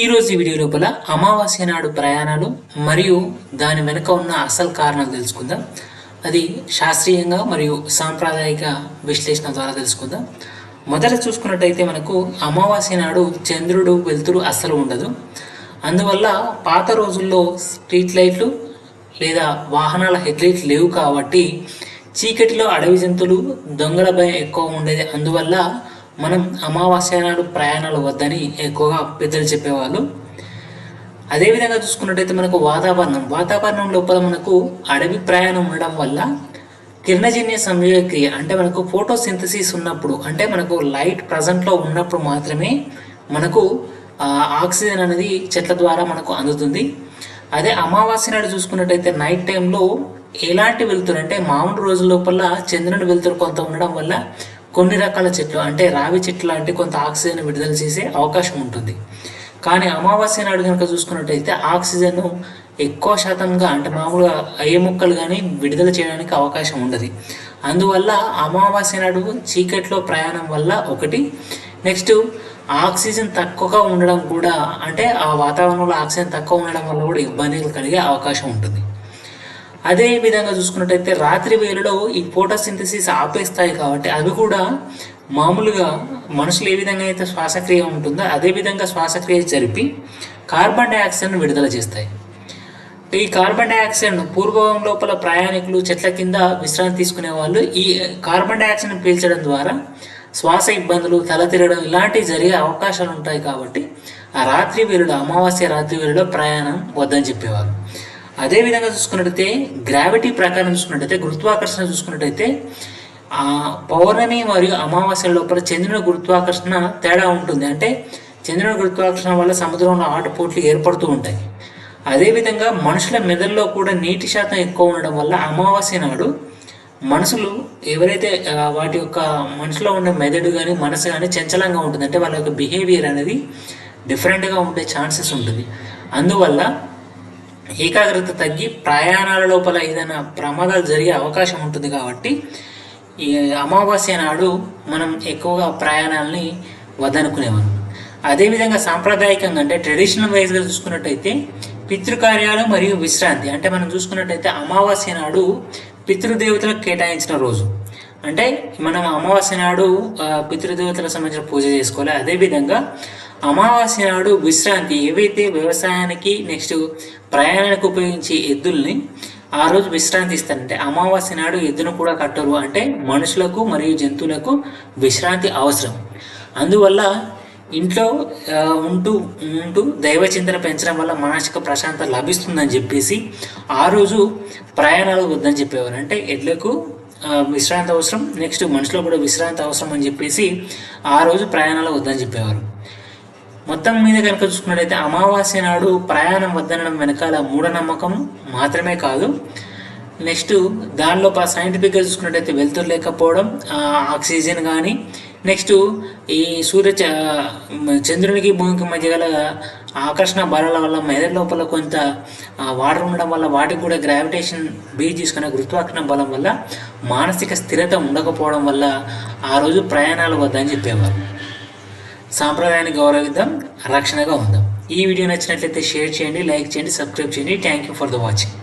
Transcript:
ఈరోజు ఈ వీడియో లోపల అమావాస్య నాడు ప్రయాణాలు మరియు దాని వెనుక ఉన్న అసలు కారణాలు తెలుసుకుందాం. అది శాస్త్రీయంగా మరియు సాంప్రదాయిక విశ్లేషణ ద్వారా తెలుసుకుందాం. మొదట చూసుకున్నట్టయితే మనకు అమావాస్య నాడు చంద్రుడు వెలుతురు అస్సలు ఉండదు. అందువల్ల పాత రోజుల్లో స్ట్రీట్ లైట్లు లేదా వాహనాల హెడ్లైట్లు లేవు కాబట్టి చీకటిలో అడవి జంతువులు దొంగల భయం ఎక్కువ ఉండేది. అందువల్ల మనం అమావాస్య నాడు ప్రయాణాలు వద్దని ఎక్కువగా పెద్దలు చెప్పేవాళ్ళు. అదేవిధంగా చూసుకున్నట్టయితే మనకు వాతావరణం లోపల మనకు అడవి ప్రయాణం ఉండడం వల్ల కిరణజన్య సంయోగక్రియ అంటే మనకు ఫోటోసింథసిస్ ఉన్నప్పుడు అంటే మనకు లైట్ ప్రజెంట్లో ఉన్నప్పుడు మాత్రమే మనకు ఆక్సిజన్ అనేది చెట్ల ద్వారా మనకు అందుతుంది. అదే అమావాస్య నాడు చూసుకున్నట్టయితే నైట్ టైంలో ఎలాంటి వెలుతురు అంటే మామూలు రోజుల లోపల చంద్రుని వెలుతురు కొంత ఉండడం వల్ల కొన్ని రకాల చెట్లు అంటే రావి చెట్లు లాంటి కొంత ఆక్సిజన్ విడుదల చేసే అవకాశం ఉంటుంది. కానీ అమావాస్య నాడు కనుక చూసుకున్నట్టయితే ఆక్సిజన్ ఎక్కువ శాతంగా అంటే మామూలుగా ఏ మొక్కలు కానీ విడుదల చేయడానికి అవకాశం ఉండదు. అందువల్ల అమావాస్య నాడు చీకట్లో ప్రయాణం వల్ల ఒకటి, నెక్స్ట్ ఆక్సిజన్ తక్కువగా ఉండడం కూడా అంటే ఆ వాతావరణంలో ఆక్సిజన్ తక్కువ ఉండడం వల్ల కూడా ఇబ్బందులు కలిగే అవకాశం ఉంటుంది. అదే విధంగా చూసుకున్నట్టయితే రాత్రి వేళలో ఈ ఫోటోసింథసిస్ ఆపేస్తాయి కాబట్టి అవి కూడా మామూలుగా మనుషులు ఏ విధంగా అయితే శ్వాసక్రియ ఉంటుందో అదే విధంగా శ్వాసక్రియ జరిపి కార్బన్ డైఆక్సైడ్ను విడుదల చేస్తాయి. ఈ కార్బన్ డైఆక్సైడ్ పూర్వం లోపల ప్రయాణికులు చెట్ల కింద విశ్రాంతి తీసుకునే వాళ్ళు ఈ కార్బన్ డైఆక్సైడ్ను పీల్చడం ద్వారా శ్వాస ఇబ్బందులు, తల తిరగడం ఇలాంటివి జరిగే అవకాశాలు ఉంటాయి. కాబట్టి ఆ రాత్రి వేళలో అమావాస్య రాత్రి వేళలో ప్రయాణం వద్దని చెప్పేవారు. అదేవిధంగా చూసుకున్నట్టయితే గ్రావిటీ ప్రకారం చూసుకున్నట్టయితే గురుత్వాకర్షణ చూసుకున్నట్టయితే పౌర్ణమి మరియు అమావాస్య లోపల చంద్రుని గురుత్వాకర్షణ తేడా ఉంటుంది. అంటే చంద్రుని గురుత్వాకర్షణ వల్ల సముద్రంలో ఆటుపోట్లు ఏర్పడుతూ ఉంటాయి. అదేవిధంగా మనుషుల మెదడులో కూడా నీటి శాతం ఎక్కువ ఉండడం వల్ల అమావాస్య నాడు మనుషులు ఎవరైతే వాటి యొక్క మనసులో ఉన్న మెదడు కానీ మనసు కానీ చంచలంగా ఉంటుంది. అంటే వాళ్ళ యొక్క బిహేవియర్ అనేది డిఫరెంట్గా ఉండే ఛాన్సెస్ ఉంటుంది. అందువల్ల ఏకాగ్రత తగ్గి ప్రయాణాల లోపల ఏదైనా ప్రమాదాలు జరిగే అవకాశం ఉంటుంది. కాబట్టి ఈ అమావాస్య నాడు మనం ఎక్కువగా ప్రయాణాలని వద్దనుకునేవాళ్ళం. అదేవిధంగా సాంప్రదాయకంగా అంటే ట్రెడిషనల్ వైజ్గా చూసుకున్నట్టయితే పితృకార్యాలు మరియు విశ్రాంతి అంటే మనం చూసుకున్నట్టయితే అమావాస్య నాడు పితృదేవతలకు కేటాయించిన రోజు. అంటే మనం అమావాస్య నాడు పితృదేవతలకు సంబంధించిన పూజ చేసుకోవాలి. అదేవిధంగా అమావాస్య నాడు విశ్రాంతి ఏవైతే వ్యవసాయానికి నెక్స్ట్ ప్రయాణానికి ఉపయోగించే ఎద్దుల్ని ఆ రోజు విశ్రాంతి ఇస్తారంటే అమావాస్య నాడు ఎద్దును కూడా కట్టరు. అంటే మనుషులకు మరియు జంతువులకు విశ్రాంతి అవసరం. అందువల్ల ఇంట్లో ఉంటూ దైవ చింతన పెంచడం వల్ల మానసిక ప్రశాంతత లభిస్తుందని చెప్పేసి ఆ రోజు ప్రయాణాలు వద్దని చెప్పేవారు. అంటే ఎడ్లకు విశ్రాంతి అవసరం, నెక్స్ట్ మనుషులకు కూడా విశ్రాంతి అవసరం అని చెప్పేసి ఆ రోజు ప్రయాణాలు వద్దని చెప్పేవారు. మొత్తం మీద కనుక చూసుకున్నట్టయితే అమావాస్య నాడు ప్రయాణం వద్దనడం వెనకాల మూఢనమ్మకం మాత్రమే కాదు, నెక్స్ట్ దానిలో సైంటిఫిక్గా చూసుకున్నట్టయితే వెలుతురు లేకపోవడం, ఆక్సిజన్ కానీ, నెక్స్ట్ ఈ చంద్రునికి భూమికి మధ్య గల ఆకర్షణ బలాల వల్ల మెదడు లోపల కొంత వాటర్ ఉండడం వల్ల వాటికి కూడా గ్రావిటేషన్ బేస్ తీసుకునే గురుత్వాకర్షణ బలం వల్ల మానసిక స్థిరత ఉండకపోవడం వల్ల ఆ రోజు ప్రయాణాలు వద్దని చెప్పేవారు. సాంప్రదాయాన్ని గౌరవిద్దాం, రక్షణగా ఉందాం. ఈ వీడియో నచ్చినట్లయితే షేర్ చేయండి, లైక్ చేయండి, సబ్స్క్రైబ్ చేయండి. Thank you for the watching.